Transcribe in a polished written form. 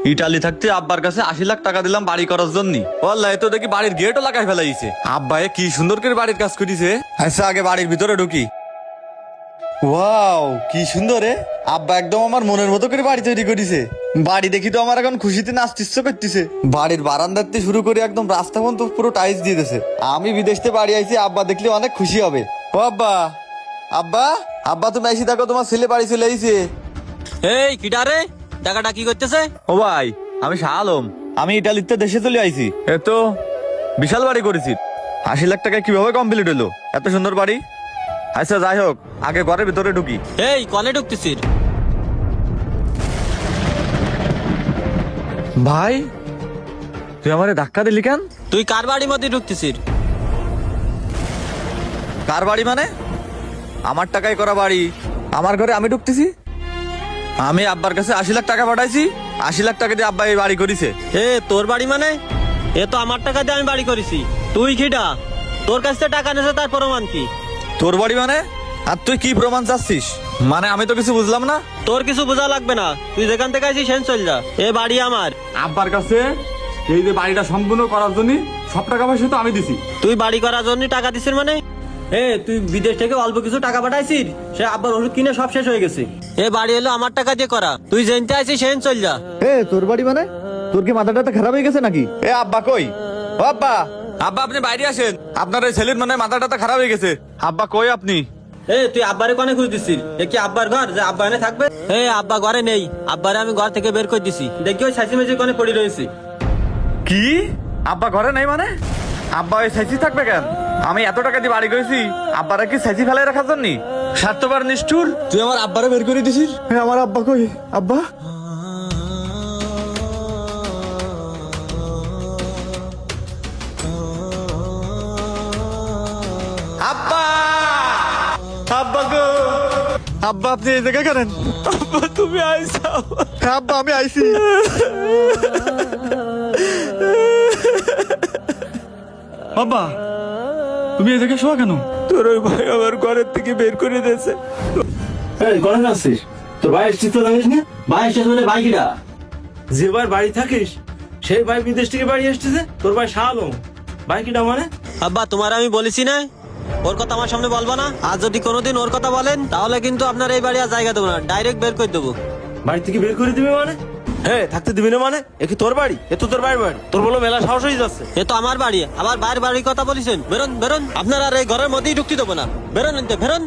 Italy থাকতে আব্বার কাছে 80 লাখ টাকা দিলাম বাড়ি করার জন্য। ওয়াল্লাহ তো দেখি বাড়ির গেটও লাগাই ফেলাইছে। আব্বা কি সুন্দর করে বাড়ির কাজ করেছে। আচ্ছা আগে বাড়ির ভিতরে ঢুকি। ওয়াও কি সুন্দর রে। আব্বা একদম আমার মনের মতো করে বাড়ি তৈরি করেছে। বাড়ি দেখি তো আমার এখন খুশিতে নাচতে ইচ্ছে করতেছে। বাড়ির বারান্দার থেকে শুরু করে একদম রাস্তা পর্যন্ত পুরো টাইলস দিয়ে দিয়েছে। আমি বিদেশ থেকে বাড়ি আইছি, আব্বা দেখলে অনেক খুশি হবে। ও আব্বা, আব্বা, আব্বা তুমি আইসি দেখো, তোমার ছেলে বাড়ি চলে আইছে। এই কিডা রে, টাকাটা কি করতেছে? ও ভাই আমি শাহ আলম, আমি ইটালিতে দেশে চলে আইছি। এতো বিশাল বাড়ি করেছি। 80 লাখ টাকা কিভাবে কমপ্লিট হলো এত সুন্দর বাড়ি? আচ্ছা যাই হোক, আগে ঘরের ভিতরে ঢুকি। এই কনে ঢুকতেছিস? ভাই তুই আমারে ধাক্কা দিলি কেন? তুই কার বাড়ির মধ্যে ঢুকতেছিস? কার বাড়ি মানে? আমার টাকায় করা বাড়ি, আমার ঘরে আমি ঢুকতেছি। আমি আব্বার কাছে 80 লাখ টাকা পাঠাইছি, 80 লাখ টাকা দিয়ে আব্বা এই বাড়ি করেছে। এ তোর বাড়ি মানে? এ তো আমার টাকা দিয়ে আমি বাড়ি করেছি। তুই কিডা? তোর কাছ থেকে টাকা নিয়েছে তার প্রমাণ কি? তোর বাড়ি মানে? আর তুই কি প্রমাণ চাচ্ছিস? মানে আমি তো কিছু বুঝলাম না। তোর কিছু বোঝা লাগবে না, তুই যেখান থেকে আইছিস সেন চল যা। এ বাড়ি আমার। আব্বার কাছে এই যে বাড়িটা সম্পূর্ণ করার জন্য সব টাকা পয়সা তো আমি দিছি। তুই বাড়ি করার জন্য টাকা দিছিস মানে? এ তুই বিদেশ থেকে অল্প কিছু টাকা পাঠাইছিস, সে আব্বার ওষুধ কিনে সব শেষ হয়ে গেছে। এ বাড়ি হলো আমার টাকা দিয়ে করা, তুই জেনতে আইছিস সেন চল যা। এ তোর বাড়ি মানে? তোর কি মাথাটা খারাপ হয়ে গেছে নাকি? এ আব্বা কই? ও আব্বা, আব্বা আপনি বাইরে আসেন, আপনার এই ছেলের মানে মাথাটা খারাপ হয়ে গেছে। আব্বা কই আপনি? এ তুই আব্বারে কোনে খুঁজ দিছিস? এ কি আব্বার ঘর যে আব্বা এনে থাকবে? এ আব্বা ঘরে নেই, আব্বারে আমি ঘর থেকে বের করে দিছি। দেখি ওই ছাইছি মেঝে কোনে পড়ে রয়েছে। কি আব্বা ঘরে নেই মানে? আব্বা ওই সাইজি থাকবে কেন? আমি এত টাকা দিয়ে বাড়ি করেছি, আব্বারা কি সাইজি ফেলাই রাখার জন্য? স্বার্থবার নিষ্ঠুর, তুই আমার আব্বারে বের করে দিছিস। আমার আব্বা কই? আব্বা, আব্বা, আব্বা গো, আব্বা আপনি এই জায়গায় করেন? আব্বা তুমি আইসাও। আব্বা আমি আইছি। আব্বা তুমি এই জায়গায় শোয়া কেন? তোর ওই ভাই আমার ঘরের থেকে বের করে দিয়েছে। ঘরে যাচ্ছিস? তোর ভাই এসছিস তো জানিস না? ভাই এসছিস মানে ভাই কিরা? যে ভাই বাড়ি থাকিস সেই ভাই বিদেশ থেকে বাড়ি এসেছে। তোর ভাই শাহ আলম, ভাই কিটা মানে? আব্বা তোমার আমি বলেছি না ওর কথা আমার সামনে বলবা না। আর যদি কোনোদিন ওর কথা বলেন তাহলে কিন্তু আপনার এই বাড়ি আর জায়গা দেবো না, ডাইরেক্ট বের করে দেবো। বাড়ি থেকে বের করে দিবি মানে? হ্যাঁ থাকতে দিবি না মানে? এ কি তোর বাড়ি? এ তো তোর বাড়ি। তোর বলো মেলা সাহস হয়ে যাচ্ছে। এ তো আমার বাড়ি, আবার বাইরের বাড়ির কথা বলেছেন। বেরোন বেরোন, আপনার আর এই ঘরের মধ্যেই ঢুকতে দেবো না। বেরোন এনতে, বেরোন।